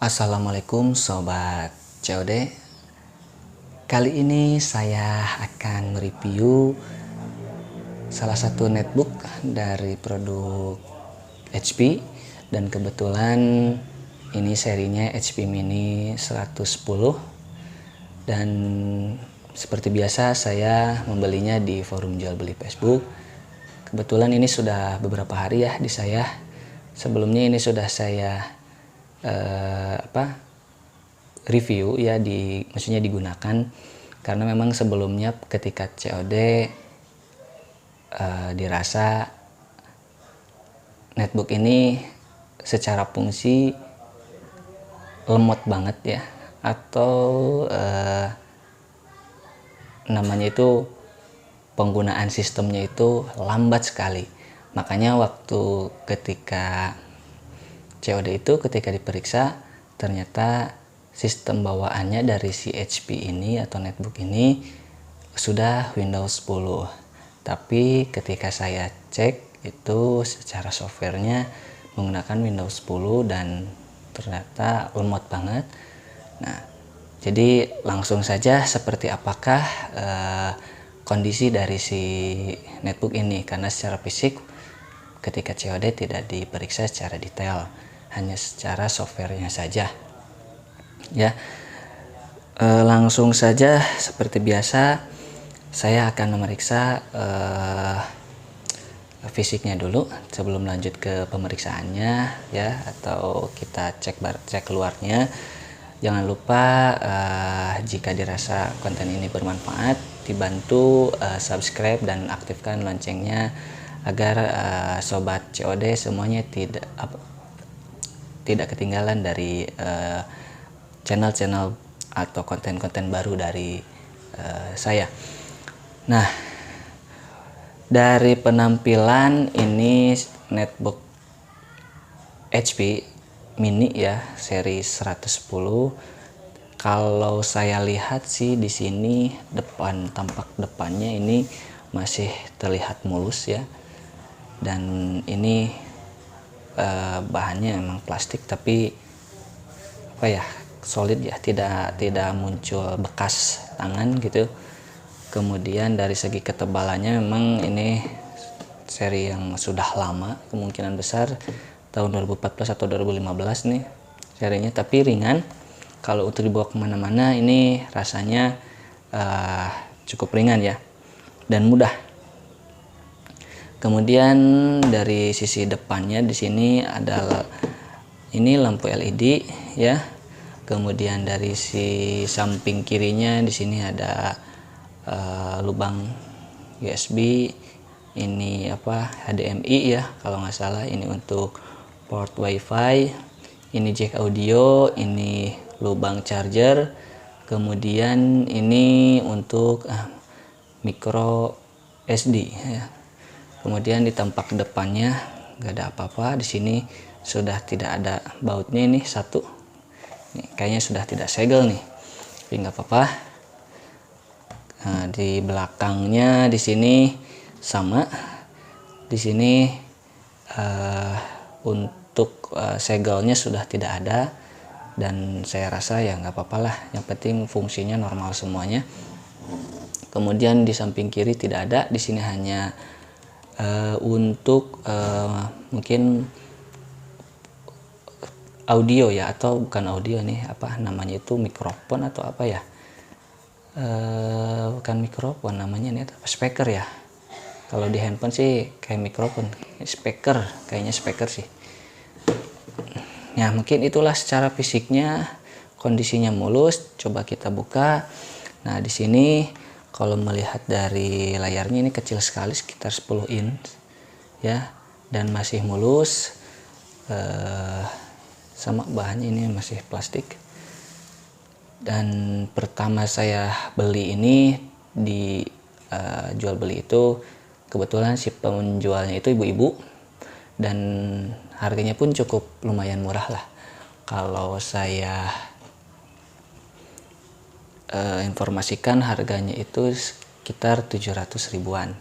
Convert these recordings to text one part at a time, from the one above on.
Assalamualaikum Sobat COD. Kali ini saya akan mereview salah satu netbook dari produk HP, dan kebetulan ini serinya HP Mini 110, dan seperti biasa saya membelinya di forum jual beli Facebook. Kebetulan ini sudah beberapa hari ya di saya. Sebelumnya ini sudah saya review ya, maksudnya digunakan, karena memang sebelumnya ketika COD dirasa netbook ini secara fungsi lemot banget ya, atau namanya itu penggunaan sistemnya itu lambat sekali. Makanya waktu ketika COD itu ketika diperiksa ternyata sistem bawaannya dari si HP ini atau netbook ini sudah Windows 10. Tapi ketika saya cek itu secara softwarenya menggunakan Windows 10 dan ternyata lemot banget. Nah, jadi langsung saja seperti apakah kondisi dari si netbook ini, karena secara fisik ketika COD tidak diperiksa secara detail, hanya secara softwarenya saja ya. Langsung saja seperti biasa saya akan memeriksa fisiknya dulu sebelum lanjut ke pemeriksaannya ya, atau kita cek luarnya. Jangan lupa jika dirasa konten ini bermanfaat, dibantu subscribe dan aktifkan loncengnya agar sobat COD semuanya tidak ketinggalan dari channel-channel atau konten-konten baru dari saya. Nah, dari penampilan ini netbook HP Mini ya, seri 110. Kalau saya lihat sih di sini tampak depannya ini masih terlihat mulus ya. Dan ini bahannya memang plastik, tapi solid ya, tidak muncul bekas tangan gitu. Kemudian dari segi ketebalannya memang ini seri yang sudah lama, kemungkinan besar tahun 2014 atau 2015 nih serinya, tapi ringan. Kalau untuk dibawa kemana-mana ini rasanya cukup ringan ya, dan mudah. Kemudian dari sisi depannya di sini ada ini lampu LED ya. Kemudian dari si samping kirinya di sini ada lubang USB. Ini HDMI ya kalau nggak salah. Ini untuk port WiFi. Ini jack audio. Ini lubang charger. Kemudian ini untuk micro SD ya. Kemudian di tampak depannya nggak ada apa-apa. Di sini sudah tidak ada bautnya, ini satu. Nih, kayaknya sudah tidak segel nih, tapi nggak apa-apa. Nah, di belakangnya di sini sama. Di sini untuk segelnya sudah tidak ada, dan saya rasa ya nggak apa-apa lah. Yang penting fungsinya normal semuanya. Kemudian di samping kiri tidak ada. Di sini hanya untuk mungkin audio ya, atau bukan audio nih, namanya itu mikrofon atau apa ya, bukan mikrofon namanya, ini speaker ya. Kalau di handphone sih kayak mikrofon, speaker, kayaknya speaker sih ya. Mungkin itulah secara fisiknya, kondisinya mulus. Coba kita buka. Nah, di sini kalau melihat dari layarnya ini kecil sekali, sekitar 10 inch ya, dan masih mulus. Sama bahannya ini masih plastik. Dan pertama saya beli ini di jual beli itu, kebetulan si penjualnya itu ibu-ibu, dan harganya pun cukup lumayan murah lah. Kalau saya informasikan harganya itu sekitar 700 ribuan.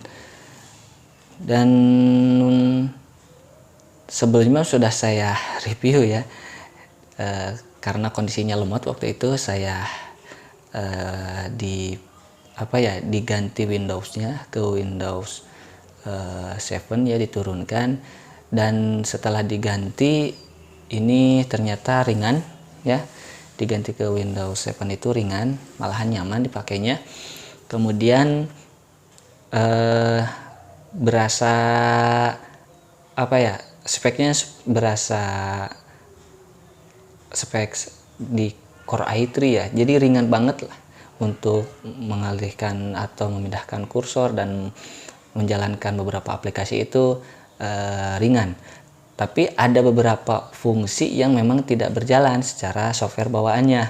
Dan sebelumnya sudah saya review ya, karena kondisinya lemot waktu itu, saya diganti Windowsnya ke Windows 7 ya, diturunkan. Dan setelah diganti ini ternyata ringan ya, diganti ke Windows 7 itu ringan, malahan nyaman dipakainya. Kemudian berasa speknya berasa spek di Core i3 ya, jadi ringan banget lah untuk mengalihkan atau memindahkan kursor dan menjalankan beberapa aplikasi itu ringan. Tapi ada beberapa fungsi yang memang tidak berjalan secara software bawaannya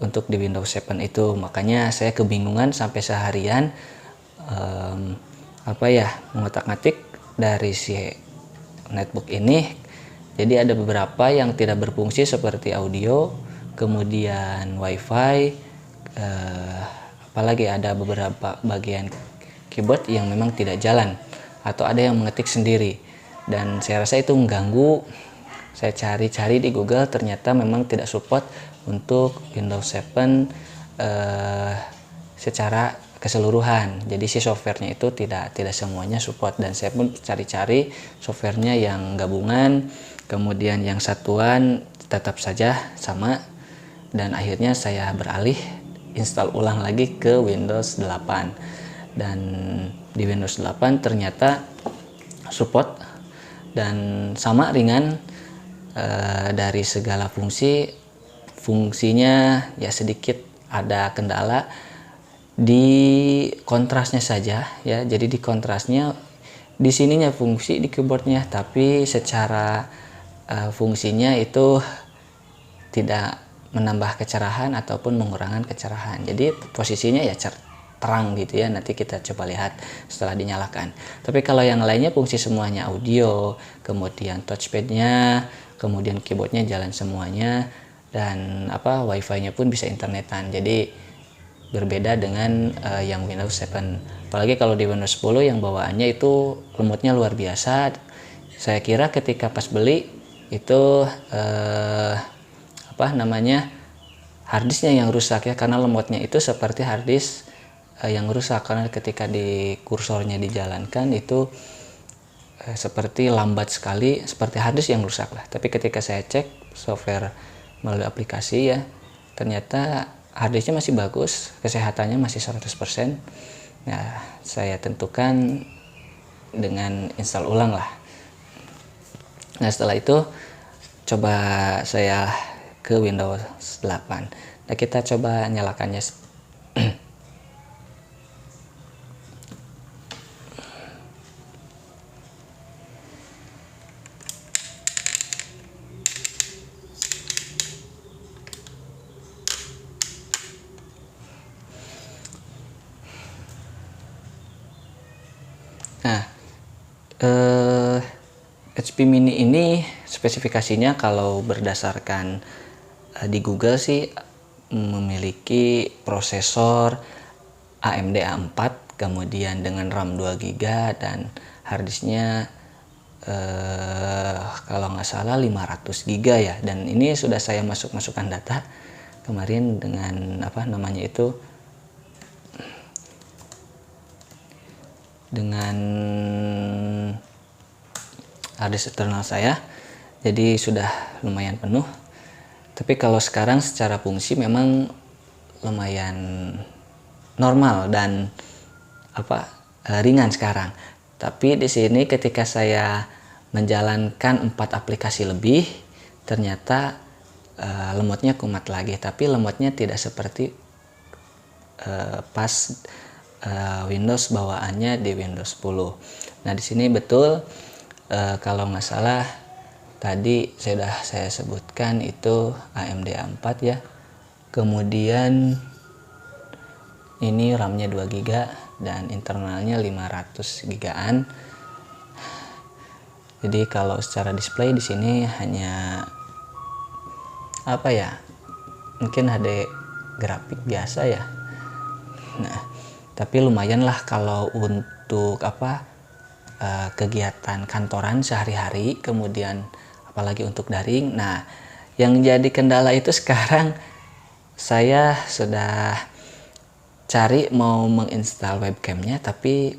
untuk di Windows 7 itu. Makanya saya kebingungan sampai seharian mengotak-ngatik dari si netbook ini. Jadi ada beberapa yang tidak berfungsi seperti audio, kemudian wifi, apalagi ada beberapa bagian keyboard yang memang tidak jalan atau ada yang mengetik sendiri, dan saya rasa itu mengganggu. Saya cari-cari di Google, ternyata memang tidak support untuk Windows 7 secara keseluruhan. Jadi si softwarenya itu tidak semuanya support, dan saya pun cari-cari softwarenya yang gabungan, kemudian yang satuan tetap saja sama, dan akhirnya saya beralih install ulang lagi ke Windows 8. Dan di Windows 8 ternyata support dan sama ringan. Dari segala fungsinya ya sedikit ada kendala di kontrasnya saja ya. Jadi di kontrasnya di sininya fungsi di keyboardnya, tapi secara fungsinya itu tidak menambah kecerahan ataupun mengurangi kecerahan. Jadi posisinya ya terang gitu ya. Nanti kita coba lihat setelah dinyalakan. Tapi kalau yang lainnya fungsi semuanya audio, kemudian touchpadnya, kemudian keyboardnya jalan semuanya, dan wifi-nya pun bisa internetan. Jadi berbeda dengan yang Windows 7. Apalagi kalau di Windows 10 yang bawaannya itu lemotnya luar biasa. Saya kira ketika pas beli itu harddisknya yang rusak ya, karena lemotnya itu seperti harddisk yang rusak, karena ketika di kursornya dijalankan itu seperti lambat sekali, seperti harddisk yang rusak lah. Tapi ketika saya cek software melalui aplikasi ya, ternyata harddisknya masih bagus, kesehatannya masih 100%. Nah, saya tentukan dengan install ulang lah. Nah, setelah itu coba saya ke Windows 8. Nah, kita coba nyalakannya. Nah, HP Mini ini spesifikasinya kalau berdasarkan di Google sih memiliki prosesor AMD A4, kemudian dengan RAM 2GB dan harddisknya kalau nggak salah 500GB ya. Dan ini sudah saya masukkan data kemarin dengan dengan harddisk eksternal saya, jadi sudah lumayan penuh. Tapi kalau sekarang secara fungsi memang lumayan normal dan ringan sekarang. Tapi di sini ketika saya menjalankan 4 aplikasi lebih, ternyata lemotnya kumat lagi. Tapi lemotnya tidak seperti pas Windows bawaannya di Windows 10. Nah, di sini betul kalau nggak salah tadi saya sebutkan itu AMD A4 ya. Kemudian ini RAM-nya 2GB dan internalnya 500GB-an. Jadi kalau secara display di sini hanya mungkin HD grafik biasa ya. Nah, tapi lumayan lah kalau untuk kegiatan kantoran sehari-hari, kemudian apalagi untuk daring. Nah, Yang jadi kendala itu sekarang saya sudah cari mau menginstal webcamnya, tapi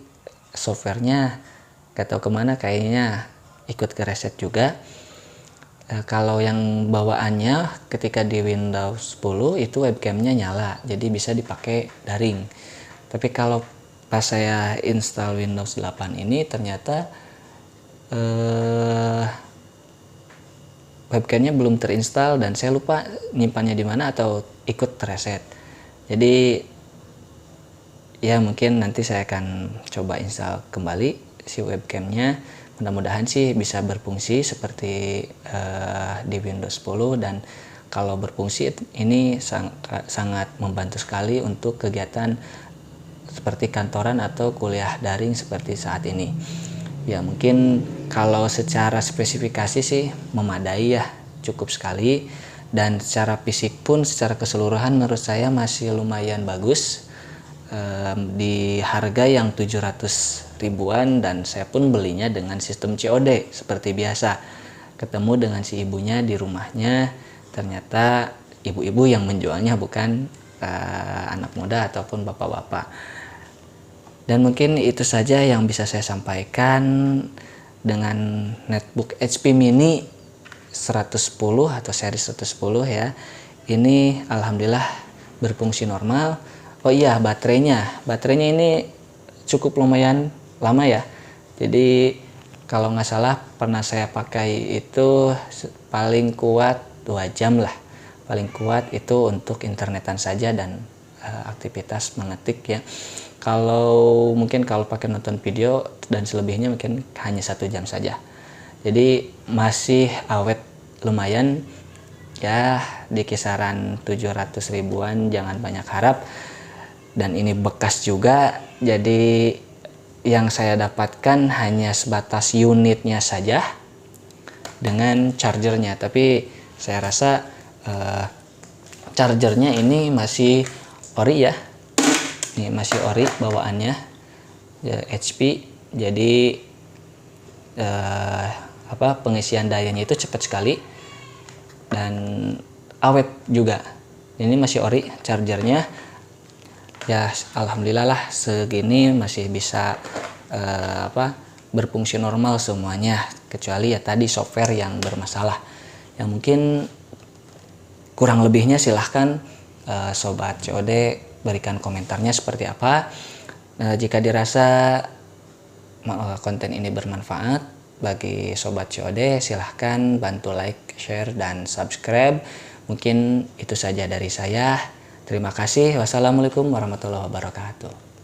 softwarenya gak tahu kemana, kayaknya ikut ke reset juga. Kalau yang bawaannya ketika di Windows 10 itu webcamnya nyala, jadi bisa dipakai daring. Tapi kalau pas saya install Windows 8 ini ternyata webcamnya belum terinstall dan saya lupa nyimpannya di mana atau ikut reset. Jadi ya mungkin nanti saya akan coba install kembali si webcamnya. Mudah-mudahan sih bisa berfungsi seperti di Windows 10, dan kalau berfungsi ini sangat membantu sekali untuk kegiatan seperti kantoran atau kuliah daring seperti saat ini. Ya mungkin kalau secara spesifikasi sih memadai ya, cukup sekali, dan secara fisik pun secara keseluruhan menurut saya masih lumayan bagus. Di harga yang 700 ribuan, dan saya pun belinya dengan sistem COD seperti biasa. Ketemu dengan si ibunya di rumahnya, ternyata ibu-ibu yang menjualnya bukan anak muda ataupun bapak-bapak. Dan mungkin itu saja yang bisa saya sampaikan dengan netbook HP mini 110 atau seri 110 ya. Ini alhamdulillah berfungsi normal. Oh iya, baterainya ini cukup lumayan lama ya. Jadi kalau nggak salah pernah saya pakai itu paling kuat 2 jam lah. Paling kuat itu untuk internetan saja dan aktivitas mengetik ya. Mungkin kalau pakai nonton video dan selebihnya mungkin hanya 1 jam saja. Jadi masih awet lumayan ya, di kisaran 700 ribuan, jangan banyak harap. Dan ini bekas juga, jadi yang saya dapatkan hanya sebatas unitnya saja dengan chargernya. Tapi saya rasa chargernya ini masih ori ya, ini masih ori bawaannya ya, HP. Jadi pengisian dayanya itu cepat sekali dan awet juga. Ini masih ori chargernya. Ya alhamdulillah lah, segini masih bisa berfungsi normal semuanya, kecuali ya tadi software yang bermasalah. Yang mungkin kurang lebihnya silahkan sobat COD berikan komentarnya seperti apa. Jika dirasa konten ini bermanfaat bagi sobat COD, silahkan bantu like, share, dan subscribe. Mungkin itu saja dari saya. Terima kasih. Wassalamualaikum warahmatullahi wabarakatuh.